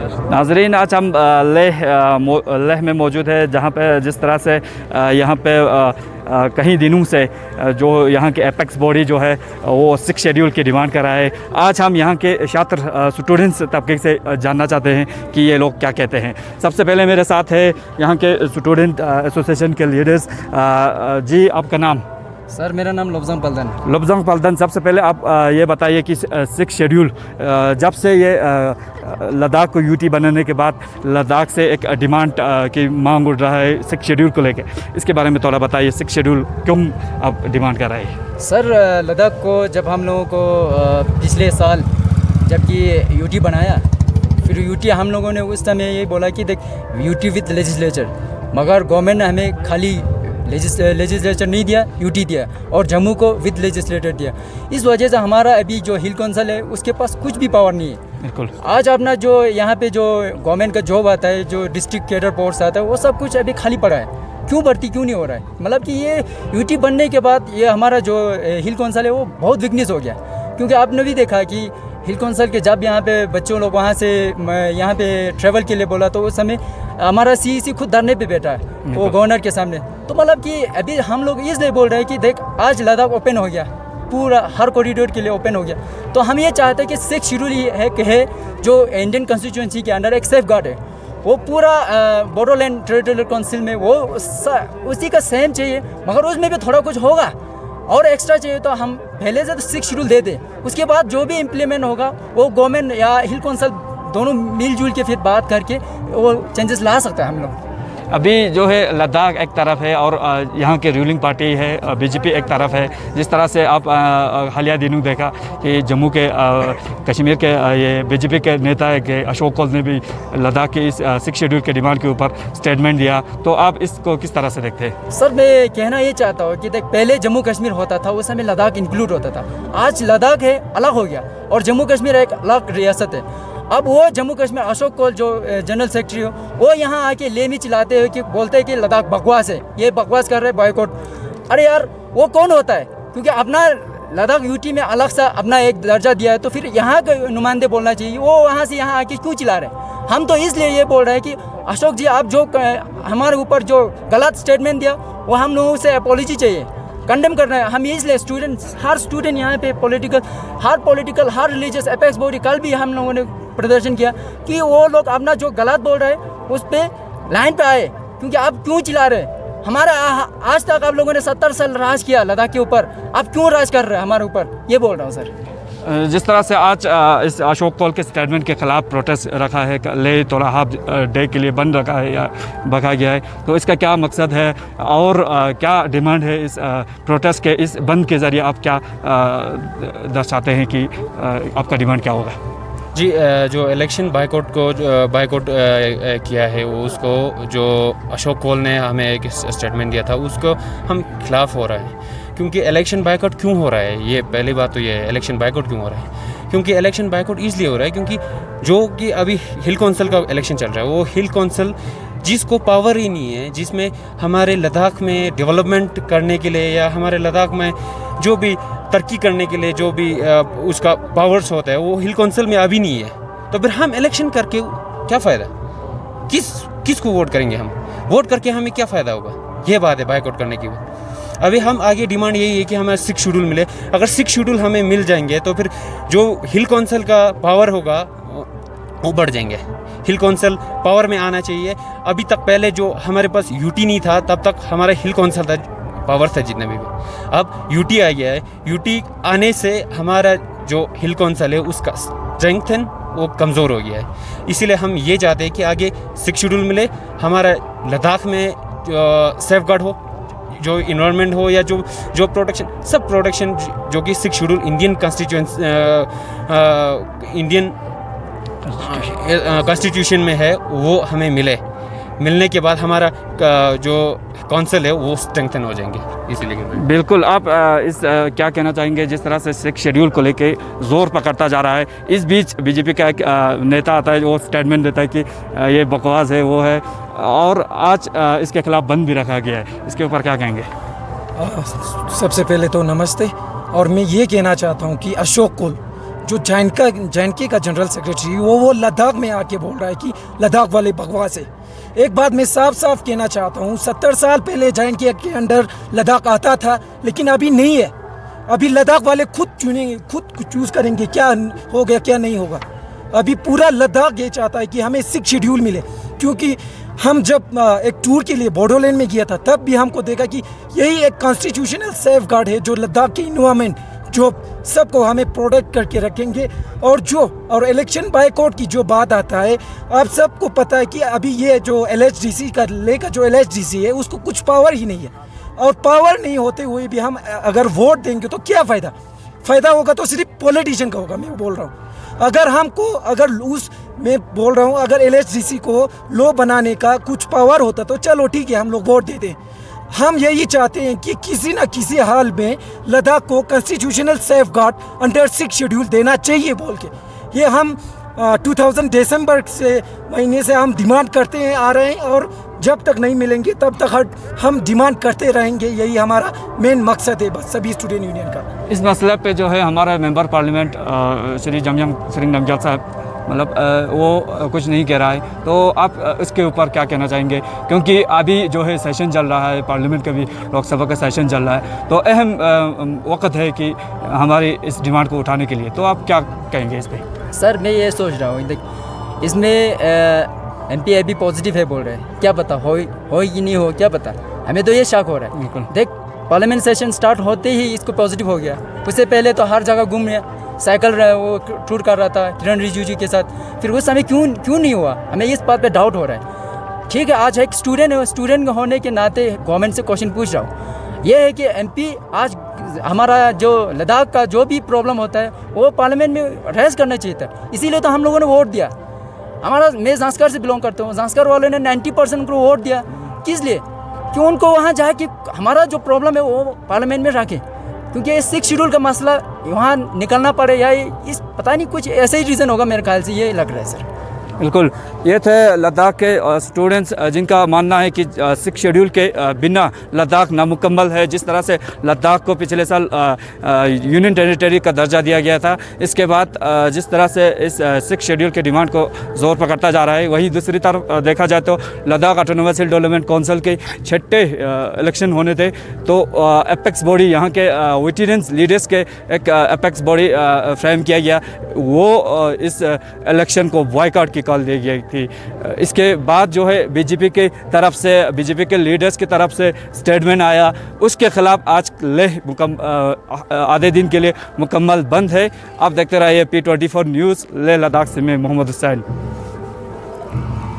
नाजरीन, आज हम लेह में मौजूद है, जहाँ पे जिस तरह से यहाँ पे कई दिनों से जो यहाँ के एपेक्स बॉडी जो है वो 6 शेड्यूल की डिमांड कर रहा है। आज हम यहाँ के छात्र स्टूडेंट्स तबके से जानना चाहते हैं कि ये लोग क्या कहते हैं। सबसे पहले मेरे साथ है यहाँ के स्टूडेंट एसोसिएशन के लीडर्स। जी, आपका नाम? सर, मेरा नाम लोब्जंग पल्दन। लोब्जंग पल्दन, सबसे पहले आप ये बताइए कि 6 शेड्यूल जब से ये लद्दाख को यूटी बनाने के बाद लद्दाख से एक डिमांड की मांग उठ रहा है 6 शेड्यूल को लेकर, इसके बारे में थोड़ा बताइए। 6 शेड्यूल क्यों आप डिमांड कर रहे हैं? सर, लद्दाख को जब हम लोगों को पिछले साल जबकि यूटी बनाया, फिर यूटी हम लोगों ने उस समय ये बोला कि देख यूटी विद लेजिस्लेचर, मगर गवर्नमेंट ने हमें खाली लेजिस्लेचर नहीं दिया, यूटी दिया, और जम्मू को विद लेजिस्लेटर दिया। इस वजह से हमारा अभी जो हिल काउंसिल है उसके पास कुछ भी पावर नहीं है। बिल्कुल। आज अपना जो यहाँ पे जो गवर्नमेंट का जॉब आता है, जो डिस्ट्रिक्ट कैडर पोस्ट आता है, वो सब कुछ अभी खाली पड़ा है। क्यों भर्ती क्यों नहीं हो रहा है? मतलब कि ये यूटी बनने के बाद ये हमारा जो हिल काउंसिल है वो बहुत वीकनेस हो गया, क्योंकि आपने भी देखा कि हिल काउंसिल के जब यहाँ पे बच्चों लोग वहाँ से यहाँ पे ट्रैवल के लिए बोला तो उस समय हमारा सी खुद धरने पे बैठा है वो गवर्नर के सामने। तो मतलब कि अभी हम लोग इसलिए बोल रहे हैं कि देख आज लद्दाख ओपन हो गया, पूरा हर कॉरिडोर के लिए ओपन हो गया। तो हम ये चाहते हैं कि 6 शेड्यूल है जो इंडियन कॉन्स्टिट्यूंसी के अंडर एक सेफ गार्ड है, वो पूरा बोडोलैंड टेरिटोरियल काउंसिल में वो उसी का सेम चाहिए, मगर उसमें भी थोड़ा कुछ होगा और एक्स्ट्रा चाहिए तो हम पहले से तो 6 शेड्यूल दे दें। उसके बाद जो भी इम्प्लीमेंट होगा वो गवर्नमेंट या हिल काउंसिल दोनों मिलजुल के फिर बात करके वो चेंजेस ला सकता है हम लोग। अभी जो है लद्दाख एक तरफ है और यहाँ की रूलिंग पार्टी है बीजेपी एक तरफ है। जिस तरह से आप हालिया दिनों देखा कि जम्मू के कश्मीर के ये बीजेपी के नेता है कि अशोक कौल ने भी लद्दाख के इस 6 शेड्यूल के डिमांड के ऊपर स्टेटमेंट दिया, तो आप इसको किस तरह से देखते हैं? सर, मैं कहना ये चाहता हूँ कि देख पहले जम्मू कश्मीर होता था, उस समय लद्दाख इंक्लूड होता था। आज लद्दाख है अलग हो गया और जम्मू कश्मीर एक अलग रियासत है। अब वो जम्मू कश्मीर अशोक कौल जो जनरल सेक्रेटरी हो, वो यहाँ आके लेमी चिल्लाते हैं कि बोलते हैं कि लद्दाख बकवास है, ये बकवास कर रहे हैं, बॉयकॉट। अरे यार, वो कौन होता है? क्योंकि अपना लद्दाख यूटी में अलग सा अपना एक दर्जा दिया है, तो फिर यहाँ के नुमाइंदे बोलना चाहिए। वो वहाँ से यहाँ आके क्यों चिल्ला रहे हैं? हम तो इसलिए ये बोल रहे हैं कि अशोक जी, आप जो हमारे ऊपर जो गलत स्टेटमेंट दिया वो हम लोगों से अपॉलॉजी चाहिए, कंडेम कर रहे हैं। हम इसलिए हर स्टूडेंट यहाँ पे पॉलिटिकल हर रिलीजियस एपेक्स बॉडी, कल भी हम लोगों ने प्रदर्शन किया कि वो लोग अपना जो गलत बोल रहे हैं उस पर लाइन पे आए, क्योंकि आप क्यों चिल्ला रहे हैं? हमारा आज तक आप लोगों ने 70 साल राज किया लद्दाख के ऊपर, आप क्यों राज कर रहे हैं हमारे ऊपर? ये बोल रहा हूँ सर। जिस तरह से आज इस अशोक कौल के स्टेटमेंट के ख़िलाफ़ प्रोटेस्ट रखा है, ले थोड़ा हाफ डे के लिए बंद रखा है या भगा गया है, तो इसका क्या मकसद है और क्या डिमांड है? इस प्रोटेस्ट के इस बंद के ज़रिए आप क्या दर्शाते हैं कि आपका डिमांड क्या होगा? जी, जो इलेक्शन बाइकआउट किया है वो उसको जो अशोक कौल ने हमें एक स्टेटमेंट दिया था उसको हम खिलाफ हो रहा है। क्योंकि इलेक्शन बाइकआउट क्यों हो रहा है, ये पहली बात तो ये है। इलेक्शन बाइकआउट क्यों हो रहा है? क्योंकि इलेक्शन बाइकआउट इसलिए हो रहा है क्योंकि जो कि अभी हिल काउंसिल का इलेक्शन चल रहा है, वो हिल काउंसिल जिसको पावर ही नहीं है, जिसमें हमारे लद्दाख में डेवलपमेंट करने के लिए या हमारे लद्दाख में जो भी तरक्की करने के लिए जो भी उसका पावर्स होता है, वो हिल काउंसिल में अभी नहीं है। तो फिर हम इलेक्शन करके क्या फ़ायदा? किसको वोट करेंगे? हम वोट करके हमें क्या फ़ायदा होगा? ये बात है बाइकआउट करने की। अभी हम आगे डिमांड यही है कि हमें 6 शेड्यूल मिले। अगर 6 शेड्यूल हमें मिल जाएंगे तो फिर जो हिल काउंसिल का पावर होगा वो बढ़ जाएंगे। हिल काउंसिल पावर में आना चाहिए। अभी तक पहले जो हमारे पास यूटी नहीं था, तब तक हमारा हिल काउंसिल था, पावर था जितने भी। अब यूटी आ गया है। यूटी आने से हमारा जो हिल काउंसिल है उसका स्ट्रेंथ वो कमज़ोर हो गया है। इसीलिए हम ये चाहते हैं कि आगे 6 शेड्यूल मिले, हमारा लद्दाख में सेफ गार्ड हो, जो इन्वायरमेंट हो या जो प्रोटेक्शन, सब प्रोटेक्शन जो कि 6 शेड्यूल इंडियन कॉन्स्टिट्यूशन में है वो हमें मिलने के बाद हमारा जो काउंसिल है वो स्ट्रेंथन हो जाएंगे। इसीलिए बिल्कुल। आप क्या कहना चाहेंगे जिस तरह से 6 शेड्यूल को लेके ज़ोर पकड़ता जा रहा है, इस बीच बीजेपी का एक नेता आता है जो स्टेटमेंट देता है कि ये बकवास है, वो है, और आज इसके खिलाफ बंद भी रखा गया है, इसके ऊपर क्या कहेंगे? सबसे पहले तो नमस्ते। और मैं ये कहना चाहता हूँ कि अशोक कौल जो JNK का जनरल सेक्रेटरी वो लद्दाख में आके बोल रहा है कि लद्दाख वाले बकवास है। एक बात मैं साफ साफ कहना चाहता हूँ, 70 साल पहले JNK के अंडर लद्दाख आता था, लेकिन अभी नहीं है। अभी लद्दाख वाले खुद चुनेंगे, खुद चूज़ करेंगे क्या हो गया क्या नहीं होगा। अभी पूरा लद्दाख ये चाहता है कि हमें 6 शेड्यूल मिले, क्योंकि हम जब एक टूर के लिए बोडोलैंड में गया था तब भी हमको देखा कि यही एक कॉन्स्टिट्यूशनल सेफ गार्ड है जो लद्दाख के इन्वायरमेंट जो सबको हमें प्रोटेक्ट करके रखेंगे। और इलेक्शन बायकॉट की जो बात आता है, आप सबको पता है कि अभी ये जो LHDC का लेकर जो LHDC है उसको कुछ पावर ही नहीं है, और पावर नहीं होते हुए भी हम अगर वोट देंगे तो क्या फ़ायदा होगा तो सिर्फ पॉलिटिशियन का होगा। मैं बोल रहा हूँ मैं बोल रहा हूँ अगर LHDC को लो बनाने का कुछ पावर होता तो चलो ठीक है, हम लोग वोट देते। हम यही चाहते हैं कि किसी न किसी हाल में लद्दाख को constitutional safe guard under 6 schedule देना चाहिए बोल के ये हम 2000 दिसंबर से महीने से हम डिमांड करते आ रहे हैं, और जब तक नहीं मिलेंगे तब तक हम डिमांड करते रहेंगे। यही हमारा मेन मकसद है बस सभी स्टूडेंट यूनियन का। इस मसले पे जो है हमारा मेंबर पार्लियामेंट श्री जमजम सिंह नमग्याल साहब मतलब वो कुछ नहीं कह रहा है, तो आप इसके ऊपर क्या कहना चाहेंगे? क्योंकि अभी जो है सेशन चल रहा है, पार्लियामेंट का भी लोकसभा का सेशन चल रहा है, तो अहम वक्त है कि हमारी इस डिमांड को उठाने के लिए, तो आप क्या कहेंगे इस पर? सर मैं ये सोच रहा हूँ, देख इसमें MP अभी पॉजिटिव है बोल रहे हैं, क्या पता हो कि नहीं हो, क्या पता, हमें तो ये शक हो रहा है। बिल्कुल। देख पार्लियामेंट सेशन स्टार्ट होते ही इसको पॉजिटिव हो गया, उससे पहले तो हर जगह घूम रहा, साइकिल वो टूर कर रहा था किरण रिजिजू जी के साथ, फिर उस समय क्यों नहीं हुआ, हमें इस बात पे डाउट हो रहा है। ठीक है, आज एक स्टूडेंट होने के नाते गवर्नमेंट से क्वेश्चन पूछ रहा हूँ, ये है कि MP आज हमारा जो लद्दाख का जो भी प्रॉब्लम होता है वो पार्लियामेंट में रेज करना चाहिए था, इसीलिए तो हम लोगों ने वोट दिया। मैं ज़ांस्कर से बिलोंग करता हूँ, ज़ांस्कर वालों ने 90% उनको वोट दिया, किस लिए? क्यों उनको वहाँ जाके हमारा जो प्रॉब्लम है वो पार्लियामेंट में रखें, क्योंकि ये 6 शेड्यूल का मसला वहाँ निकलना पड़े, या इस पता नहीं कुछ ऐसे ही रीज़न होगा, मेरे ख्याल से ये लग रहा है सर। बिल्कुल, ये थे लद्दाख के स्टूडेंट्स जिनका मानना है कि 6 शेड्यूल के बिना लद्दाख नामुकम्मल है। जिस तरह से लद्दाख को पिछले साल यूनियन टेरिटरी का दर्जा दिया गया था, इसके बाद जिस तरह से इस 6 शेड्यूल के डिमांड को ज़ोर पकड़ता जा रहा है, वहीं दूसरी तरफ देखा जाए तो लद्दाख ऑटोनोमस हिल डेवलपमेंट काउंसिल के 6ठे इलेक्शन होने थे, तो एपेक्स बॉडी यहाँ के वेटरन्स लीडर्स के एक एपेक्स बॉडी फ्रेम किया गया, वो इस इलेक्शन को बॉयकॉट की कॉल दी गई थी। इसके बाद जो है बीजेपी के लीडर्स की तरफ से स्टेटमेंट आया, उसके खिलाफ आज लेह आधे दिन के लिए मुकम्मल बंद है। आप देखते रहिए P24 न्यूज़, लेह लद्दाख से मैं मोहम्मद हुसैन।